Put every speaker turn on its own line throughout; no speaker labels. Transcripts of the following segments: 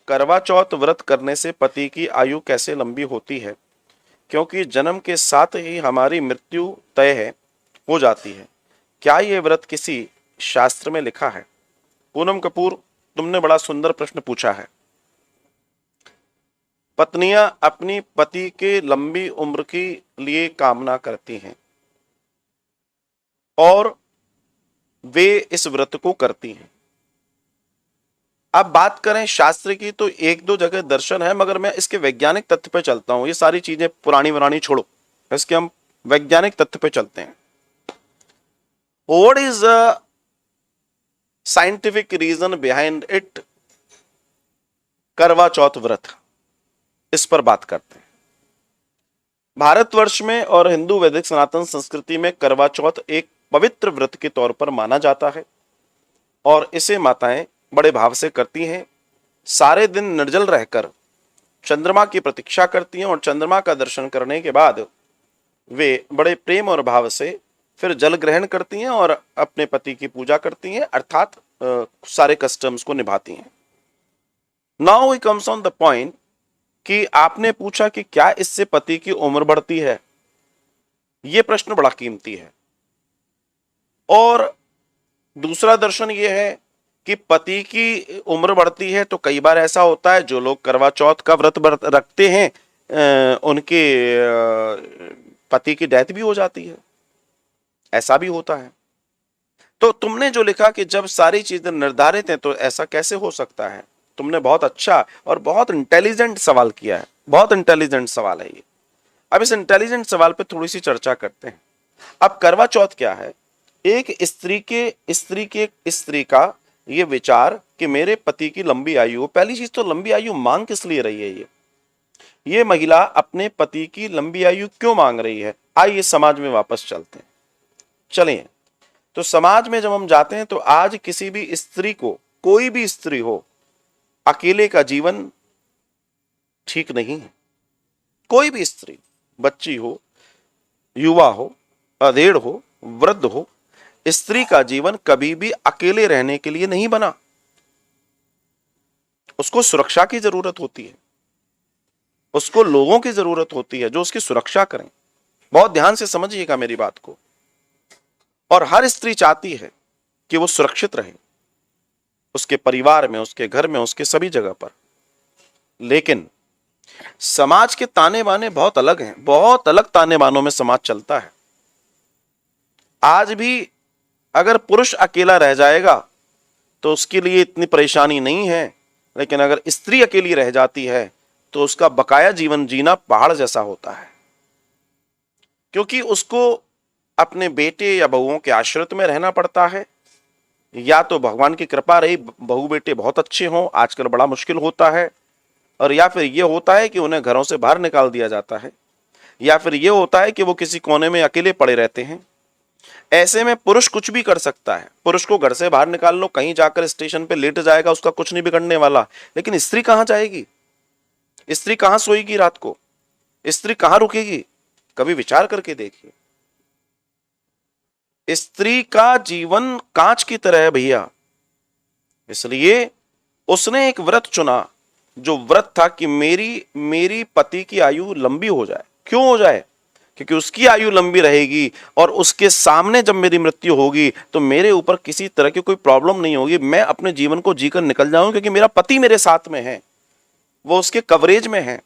करवा चौथ व्रत करने से पति की आयु कैसे लंबी होती है? क्योंकि जन्म के साथ ही हमारी मृत्यु तय हो जाती है। क्या ये व्रत किसी शास्त्र में लिखा है? पूनम कपूर, तुमने बड़ा सुंदर प्रश्न पूछा है। पत्नियां अपनी पति के लंबी उम्र के लिए कामना करती हैं और वे इस व्रत को करती हैं। अब बात करें शास्त्र की तो एक दो जगह दर्शन है, मगर मैं इसके वैज्ञानिक तथ्य पे चलता हूं। ये सारी चीजें पुरानी पुरानी छोड़ो, इसके हम वैज्ञानिक तथ्य पे चलते हैं। What is the scientific reason behind it Karwa Chauth व्रत, इस पर बात करते हैं। भारतवर्ष में और हिंदू वैदिक सनातन संस्कृति में करवा चौथ एक पवित्र व्रत के तौर पर माना जाता है और इसे माताएं बड़े भाव से करती हैं। सारे दिन निर्जल रहकर चंद्रमा की प्रतीक्षा करती हैं और चंद्रमा का दर्शन करने के बाद वे बड़े प्रेम और भाव से फिर जल ग्रहण करती हैं और अपने पति की पूजा करती हैं, अर्थात सारे कस्टम्स को निभाती हैं। Now we comes on the point कि आपने पूछा कि क्या इससे पति की उम्र बढ़ती है। यह प्रश्न बड़ा कीमती है। और दूसरा दर्शन यह है कि पति की उम्र बढ़ती है तो कई बार ऐसा होता है जो लोग करवा चौथ का व्रत रखते हैं उनके पति की डेथ भी हो जाती है, ऐसा भी होता है। तो तुमने जो लिखा कि जब सारी चीजें निर्धारित हैं तो ऐसा कैसे हो सकता है, तुमने बहुत अच्छा और बहुत इंटेलिजेंट सवाल किया है। बहुत इंटेलिजेंट सवाल है ये। अब इस इंटेलिजेंट सवाल पे थोड़ी सी चर्चा करते हैं। अब करवा चौथ क्या है? एक स्त्री का ये विचार कि मेरे पति की लंबी आयु, पहली चीज तो लंबी आयु मांग किस लिए रही है? ये महिला अपने पति की लंबी आयु क्यों मांग रही है? आइए समाज में वापस चलते हैं। चलिए, तो समाज में जब हम जाते हैं तो आज किसी भी स्त्री को, कोई भी स्त्री हो, अकेले का जीवन ठीक नहीं है। कोई भी स्त्री, बच्ची हो, युवा हो, अधेड़ हो, वृद्ध हो, स्त्री का जीवन कभी भी अकेले रहने के लिए नहीं बना। उसको सुरक्षा की जरूरत होती है, उसको लोगों की जरूरत होती है जो उसकी सुरक्षा करें। बहुत ध्यान से समझिएगा मेरी बात को। और हर स्त्री चाहती है कि वो सुरक्षित रहे, उसके परिवार में, उसके घर में, उसके सभी जगह पर। लेकिन समाज के ताने बाने बहुत अलग हैं, बहुत अलग ताने बानों में समाज चलता है। आज भी अगर पुरुष अकेला रह जाएगा तो उसके लिए इतनी परेशानी नहीं है, लेकिन अगर स्त्री अकेली रह जाती है तो उसका बकाया जीवन जीना पहाड़ जैसा होता है, क्योंकि उसको अपने बेटे या बहुओं के आश्रित में रहना पड़ता है। या तो भगवान की कृपा रही, बहू बेटे बहुत अच्छे हों, आजकल बड़ा मुश्किल होता है, और या फिर यह होता है कि उन्हें घरों से बाहर निकाल दिया जाता है, या फिर यह होता है कि वो किसी कोने में अकेले पड़े रहते हैं। ऐसे में पुरुष कुछ भी कर सकता है। पुरुष को घर से बाहर निकाल लो, कहीं जाकर स्टेशन पे लेट जाएगा, उसका कुछ नहीं बिगड़ने वाला। लेकिन स्त्री कहां जाएगी? स्त्री कहां सोएगी रात को? स्त्री कहां रुकेगी? कभी विचार करके देखिए। स्त्री का जीवन कांच की तरह है भैया। इसलिए उसने एक व्रत चुना, जो व्रत था कि मेरी पति की आयु लंबी हो जाए। क्यों हो जाए? क्योंकि उसकी आयु लंबी रहेगी और उसके सामने जब मेरी मृत्यु होगी तो मेरे ऊपर किसी तरह की कोई प्रॉब्लम नहीं होगी। मैं अपने जीवन को जीकर निकल जाऊंगा, क्योंकि मेरा पति मेरे साथ में है, वो उसके कवरेज में है।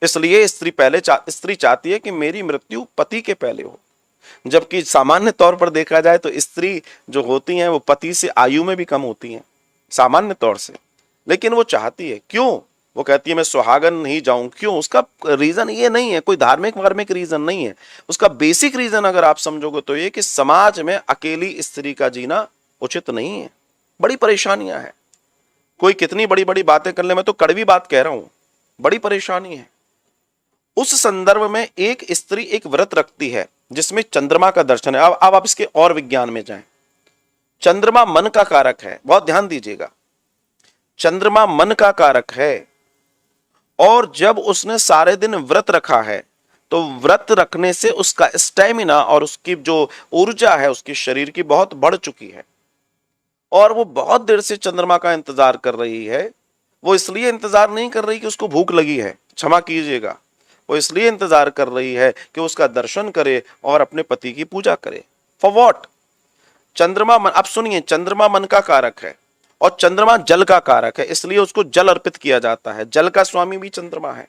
इसलिए स्त्री चाहती है कि मेरी मृत्यु पति के पहले हो। जबकि सामान्य तौर पर देखा जाए तो स्त्री जो होती हैं वो पति से आयु में भी कम होती हैं सामान्य तौर से। लेकिन वो चाहती है, क्यों? वो कहती है मैं सुहागन नहीं जाऊं। क्यों? उसका रीजन ये नहीं है, कोई धार्मिक रीजन नहीं है। उसका बेसिक रीजन अगर आप समझोगे तो ये कि समाज में अकेली स्त्री का जीना उचित नहीं है। बड़ी परेशानियां हैं। कोई कितनी बड़ी बड़ी बातें कर ले, मैं तो कड़वी बात कह रहा हूं, बड़ी परेशानी है। उस संदर्भ में एक स्त्री एक व्रत रखती है जिसमें चंद्रमा का दर्शन है। अब आप इसके और विज्ञान में जाएं। चंद्रमा मन का कारक है, बहुत ध्यान दीजिएगा। चंद्रमा मन का कारक है, और जब उसने सारे दिन व्रत रखा है तो व्रत रखने से उसका स्टैमिना और उसकी जो ऊर्जा है उसके शरीर की बहुत बढ़ चुकी है, और वो बहुत देर से चंद्रमा का इंतजार कर रही है। वो इसलिए इंतजार नहीं कर रही कि उसको भूख लगी है, क्षमा कीजिएगा, वो इसलिए इंतजार कर रही है कि उसका दर्शन करे और अपने पति की पूजा करे। For what? चंद्रमा मन, अब सुनिए, चंद्रमा मन का कारक है और चंद्रमा जल का कारक है, इसलिए उसको जल अर्पित किया जाता है। जल का स्वामी भी चंद्रमा है।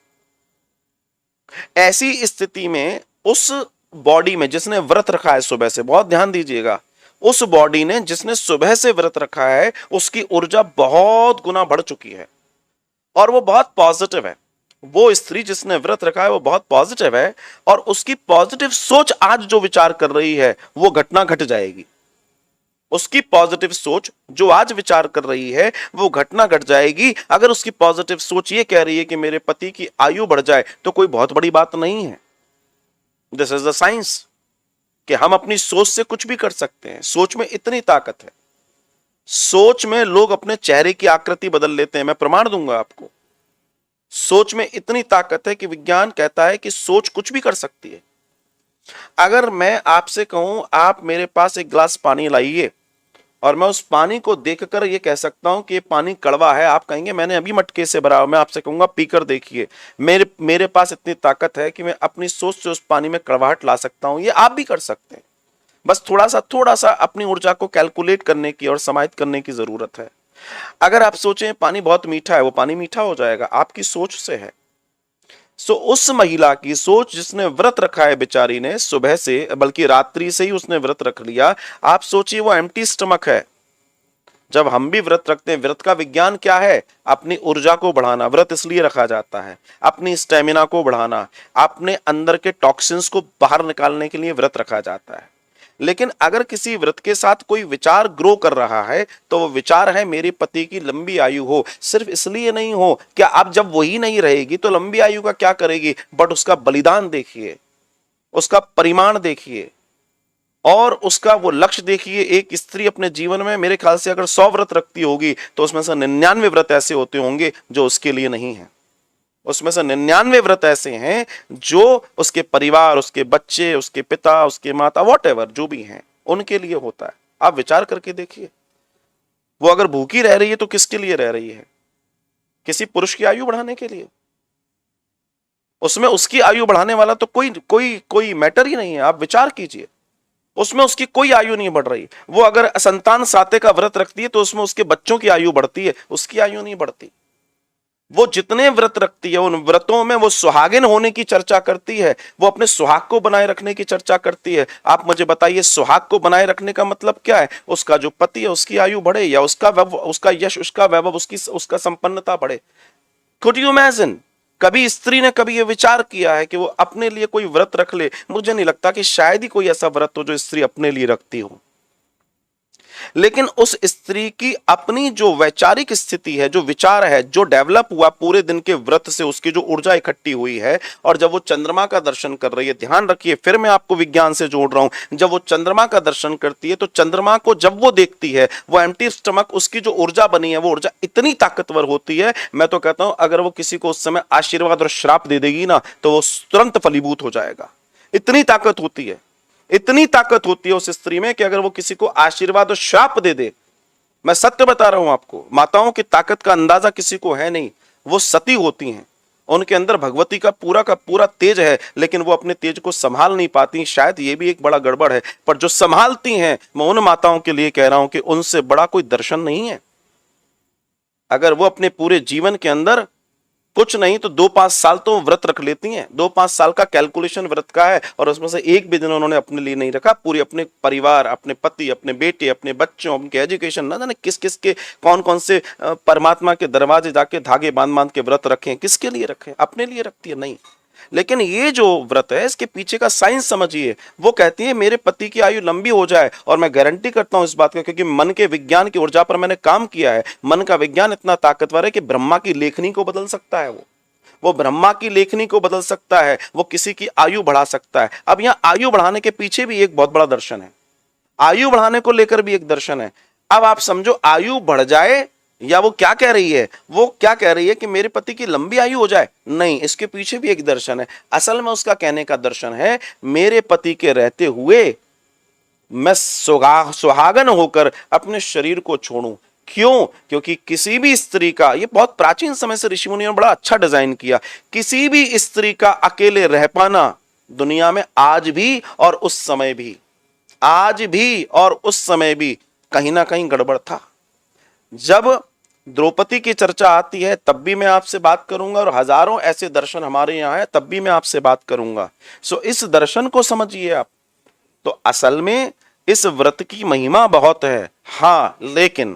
ऐसी स्थिति में उस बॉडी में जिसने व्रत रखा है सुबह से, बहुत ध्यान दीजिएगा, उस बॉडी ने जिसने सुबह से व्रत रखा है उसकी ऊर्जा बहुत गुना बढ़ चुकी है और वो बहुत पॉजिटिव है। वो स्त्री जिसने व्रत रखा है वो बहुत पॉजिटिव है और उसकी पॉजिटिव सोच आज जो विचार कर रही है वो घटना घट जाएगी। उसकी पॉजिटिव सोच जो आज विचार कर रही है वो घटना घट जाएगी। अगर उसकी पॉजिटिव सोच ये कह रही है कि मेरे पति की आयु बढ़ जाए तो कोई बहुत बड़ी बात नहीं है। दिस इज द साइंस कि हम अपनी सोच से कुछ भी कर सकते हैं। सोच में इतनी ताकत है। सोच में लोग अपने चेहरे की आकृति बदल लेते हैं, मैं प्रमाण दूंगा आपको। सोच में इतनी ताकत है कि विज्ञान कहता है कि सोच कुछ भी कर सकती है। अगर मैं आपसे कहूं आप मेरे पास एक गिलास पानी लाइए और मैं उस पानी को देखकर ये कह सकता हूं कि ये पानी कड़वा है, आप कहेंगे मैंने अभी मटके से भरा, मैं आपसे कहूंगा पीकर देखिए। मेरे पास इतनी ताकत है कि मैं अपनी सोच से उस पानी में कड़वाहट ला सकता हूं। ये आप भी कर सकते हैं, बस थोड़ा सा अपनी ऊर्जा को कैलकुलेट करने की और समाहित करने की जरूरत है। अगर आप सोचें पानी बहुत मीठा है, वो पानी मीठा हो जाएगा, आपकी सोच से है। सो उस महिला की सोच जिसने व्रत रखा है, बेचारी ने सुबह से, बल्कि रात्रि से ही उसने व्रत रख लिया। आप सोचिए वो एम्प्टी स्टमक है। जब हम भी व्रत रखते हैं, व्रत का विज्ञान क्या है? अपनी ऊर्जा को बढ़ाना। व्रत इसलिए रखा जाता है अपनी स्टेमिना को बढ़ाना, अपने अंदर के टॉक्सिन्स को बाहर निकालने के लिए व्रत रखा जाता है। लेकिन अगर किसी व्रत के साथ कोई विचार ग्रो कर रहा है तो वो विचार है मेरे पति की लंबी आयु हो। सिर्फ इसलिए नहीं हो, क्या अब जब वही नहीं रहेगी तो लंबी आयु का क्या करेगी, बट उसका बलिदान देखिए, उसका परिमाण देखिए और उसका वो लक्ष्य देखिए। एक स्त्री अपने जीवन में मेरे ख्याल से अगर 100 व्रत रखती होगी तो उसमें से 99 व्रत ऐसे होते होंगे जो उसके लिए नहीं है। उसमें से 99 व्रत ऐसे हैं जो उसके परिवार, उसके बच्चे, उसके पिता, उसके माता, वॉटएवर जो भी हैं, उनके लिए होता है। आप विचार करके देखिए, वो अगर भूखी रह रही है तो किसके लिए रह रही है? किसी पुरुष की आयु बढ़ाने के लिए। उसमें उसकी आयु बढ़ाने वाला तो कोई मैटर ही नहीं है। आप विचार कीजिए, उसमें उसकी कोई आयु नहीं बढ़ रही। वो अगर संतान साते का व्रत रखती है तो उसमें उसके बच्चों की आयु बढ़ती है, उसकी आयु नहीं बढ़ती। वो जितने व्रत रखती है उन व्रतों में वो सुहागिन होने की चर्चा करती है, वो अपने सुहाग को बनाए रखने की चर्चा करती है। आप मुझे बताइए, सुहाग को बनाए रखने का मतलब क्या है? उसका जो पति है उसकी आयु बढ़े या उसका यश, उसका वैभव, उसका संपन्नता बढ़े। Could you imagine? कभी स्त्री ने कभी ये विचार किया है कि वो अपने लिए कोई व्रत रख ले? मुझे नहीं लगता कि शायद ही कोई ऐसा व्रत हो जो स्त्री अपने लिए रखती हो। लेकिन उस स्त्री की अपनी जो वैचारिक स्थिति है, जो विचार है, जो डेवलप हुआ पूरे दिन के व्रत से, उसकी जो ऊर्जा इकट्ठी हुई है, और जब वो चंद्रमा का दर्शन कर रही है, ध्यान रखिए फिर मैं आपको विज्ञान से जोड़ रहा हूं, जब वो चंद्रमा का दर्शन करती है तो चंद्रमा को जब वो देखती है, वो एम्प्टी स्टमक, उसकी जो ऊर्जा बनी है वो ऊर्जा इतनी ताकतवर होती है, मैं तो कहता हूं अगर वो किसी को उस समय आशीर्वाद और श्राप दे देगी ना तो वो तुरंत फलीभूत हो जाएगा। इतनी ताकत होती है, इतनी ताकत होती है उस स्त्री में कि अगर वो किसी को आशीर्वाद और श्राप दे दे, मैं सत्य बता रहा हूं आपको, माताओं की ताकत का अंदाजा किसी को है नहीं। वो सती होती हैं, उनके अंदर भगवती का पूरा तेज है, लेकिन वो अपने तेज को संभाल नहीं पाती। शायद ये भी एक बड़ा गड़बड़ है, पर जो संभालती हैं, मैं उन माताओं के लिए कह रहा हूं कि उनसे बड़ा कोई दर्शन नहीं है। अगर वो अपने पूरे जीवन के अंदर कुछ नहीं तो 2-5 साल तो व्रत रख लेती हैं, 2-5 साल का कैलकुलेशन व्रत का है, और उसमें से एक भी दिन उन्होंने अपने लिए नहीं रखा। पूरे अपने परिवार, अपने पति, अपने बेटे, अपने बच्चों, उनके एजुकेशन, ना जाने किस किस के कौन कौन से परमात्मा के दरवाजे जाके धागे बांध बांध के व्रत रखे। किसके लिए रखे? अपने लिए रखती है? नहीं। लेकिन ये जो व्रत है इसके पीछे का साइंस समझिए। वो कहती है मेरे पति की आयु लंबी हो जाए, और मैं गारंटी करता हूं इस बात का, क्योंकि मन के विज्ञान की ऊर्जा पर मैंने काम किया है। मन का विज्ञान इतना ताकतवर है कि ब्रह्मा की लेखनी को बदल सकता है। वो ब्रह्मा की लेखनी को बदल सकता है, वो किसी की आयु बढ़ा सकता है। अब यहां आयु बढ़ाने के पीछे भी एक बहुत बड़ा दर्शन है, आयु बढ़ाने को लेकर भी एक दर्शन है। अब आप समझो, आयु बढ़ जाए, या वो क्या कह रही है? वो क्या कह रही है कि मेरे पति की लंबी आयु हो जाए? नहीं, इसके पीछे भी एक दर्शन है। असल में उसका कहने का दर्शन है मेरे पति के रहते हुए मैं सुहागन होकर अपने शरीर को छोड़ूं। क्यों? क्योंकि किसी भी स्त्री का, ये बहुत प्राचीन समय से ऋषि मुनियों ने बड़ा अच्छा डिजाइन किया, किसी भी स्त्री का अकेले रह पाना दुनिया में आज भी और उस समय भी, आज भी और उस समय भी कहीं ना कहीं गड़बड़ था। जब द्रौपदी की चर्चा आती है तब भी मैं आपसे बात करूंगा, और हजारों ऐसे दर्शन हमारे यहाँ हैं तब भी मैं आपसे बात करूंगा। सो इस दर्शन को समझिए आप। तो असल में इस व्रत की महिमा बहुत है। हाँ लेकिन,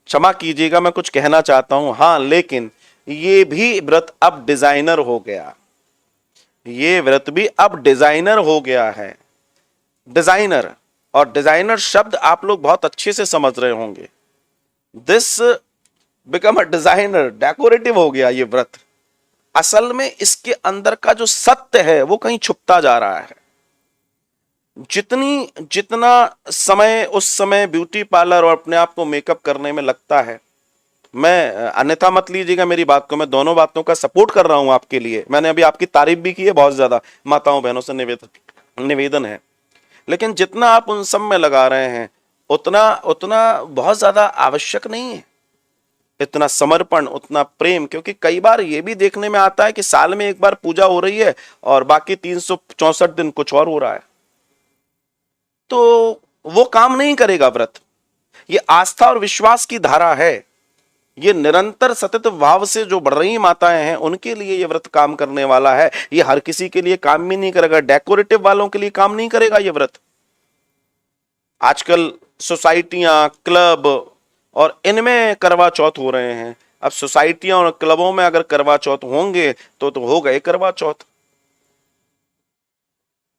क्षमा कीजिएगा मैं कुछ कहना चाहता हूं, हाँ लेकिन ये भी व्रत अब डिजाइनर हो गया, ये व्रत भी अब डिजाइनर हो गया है। डिजाइनर, और डिजाइनर शब्द आप लोग बहुत अच्छे से समझ रहे होंगे। This become a designer, decorative हो गया ये व्रत। असल में इसके अंदर का जो सत्य है वो कहीं छुपता जा रहा है। जितना समय उस समय ब्यूटी पार्लर और अपने आप को मेकअप करने में लगता है, मैं अन्यथा मत लीजिएगा मेरी बात को, मैं दोनों बातों का सपोर्ट कर रहा हूं आपके लिए। मैंने अभी आपकी तारीफ भी की है बहुत ज्यादा, माताओं बहनों से निवेदन है। लेकिन जितना आप उन सब में लगा रहे हैं उतना उतना बहुत ज्यादा आवश्यक नहीं है, इतना समर्पण, उतना प्रेम। क्योंकि कई बार ये भी देखने में आता है कि साल में एक बार पूजा हो रही है और बाकी 364 दिन कुछ और हो रहा है, तो वो काम नहीं करेगा व्रत। ये आस्था और विश्वास की धारा है, ये निरंतर सतत भाव से जो बढ़ रही माताएं हैं उनके लिए ये व्रत काम करने वाला है। ये हर किसी के लिए काम भी नहीं करेगा, डेकोरेटिव वालों के लिए काम नहीं करेगा ये व्रत। आजकल सोसाइटियां, क्लब और इनमें करवा चौथ हो रहे हैं। अब सोसाइटियां और क्लबों में अगर करवा चौथ होंगे तो हो गए करवा चौथ।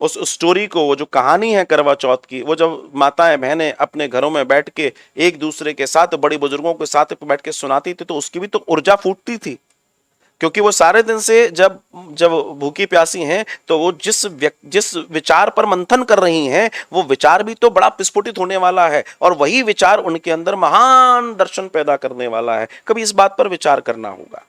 उस स्टोरी को, वो जो कहानी है करवा चौथ की, वो जब माताएं बहनें अपने घरों में बैठ के एक दूसरे के साथ, बड़े बुजुर्गों के साथ बैठ के सुनाती थी, तो उसकी भी तो ऊर्जा फूटती थी। क्योंकि वो सारे दिन से जब जब भूखी प्यासी हैं तो वो जिस विचार पर मंथन कर रही हैं वो विचार भी तो बड़ा विस्फोटित होने वाला है, और वही विचार उनके अंदर महान दर्शन पैदा करने वाला है। कभी इस बात पर विचार करना होगा।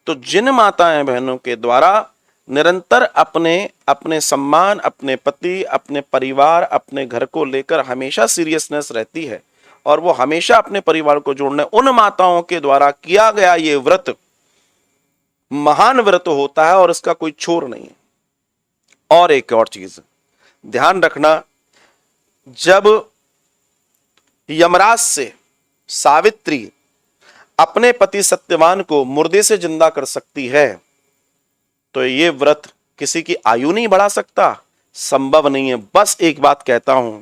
तो जिन माताएं बहनों के द्वारा निरंतर अपने अपने सम्मान, अपने पति, अपने परिवार, अपने घर को लेकर हमेशा सीरियसनेस रहती है, और वो हमेशा अपने परिवार को जोड़ने, उन माताओं के द्वारा किया गया ये व्रत महान व्रत होता है और इसका कोई छोर नहीं है। और एक और चीज ध्यान रखना, जब यमराज से सावित्री अपने पति सत्यवान को मुर्दे से जिंदा कर सकती है, तो ये व्रत किसी की आयु नहीं बढ़ा सकता, संभव नहीं है। बस एक बात कहता हूं,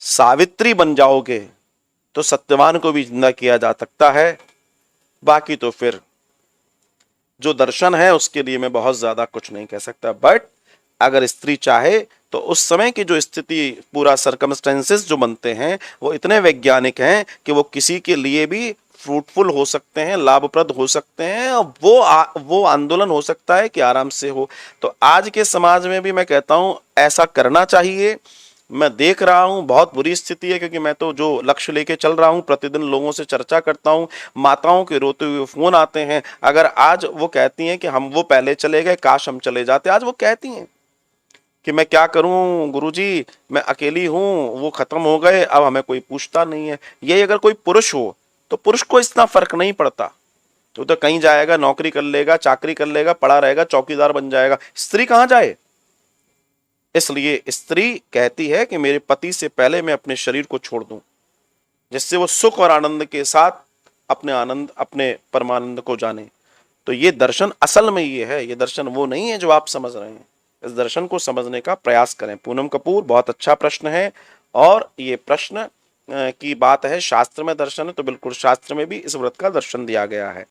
सावित्री बन जाओगे तो सत्यवान को भी जिंदा किया जा सकता है। बाकी तो फिर जो दर्शन है उसके लिए मैं बहुत ज्यादा कुछ नहीं कह सकता। बट अगर स्त्री चाहे तो उस समय की जो स्थिति, पूरा सर्कमस्टेंसेस जो बनते हैं वो इतने वैज्ञानिक हैं कि वो किसी के लिए भी फ्रूटफुल हो सकते हैं, लाभप्रद हो सकते हैं, और वो आंदोलन हो सकता है कि आराम से हो। तो आज के समाज में भी मैं कहता हूं ऐसा करना चाहिए। मैं देख रहा हूं बहुत बुरी स्थिति है, क्योंकि मैं तो जो लक्ष्य लेके चल रहा हूं, प्रतिदिन लोगों से चर्चा करता हूं, माताओं के रोते हुए फोन आते हैं। अगर आज वो कहती हैं कि हम वो पहले चले गए, काश हम चले जाते, आज वो कहती हैं कि मैं क्या करूं गुरुजी, मैं अकेली हूं, वो खत्म हो गए, अब हमें कोई पूछता नहीं है। ये अगर कोई पुरुष हो तो पुरुष को इतना फर्क नहीं पड़ता, तो कहीं जाएगा, नौकरी कर लेगा, चाकरी कर लेगा, पड़ा रहेगा, चौकीदार बन जाएगा। स्त्री कहां जाए? इसलिए स्त्री कहती है कि मेरे पति से पहले मैं अपने शरीर को छोड़ दूं, जिससे वो सुख और आनंद के साथ अपने आनंद, अपने परमानंद को जाने। तो ये दर्शन असल में ये है, ये दर्शन वो नहीं है जो आप समझ रहे हैं। इस दर्शन को समझने का प्रयास करें। पूनम कपूर, बहुत अच्छा प्रश्न है, और ये प्रश्न की बात है शास्त्र में दर्शन है, तो बिल्कुल शास्त्र में भी इस व्रत का दर्शन दिया गया है।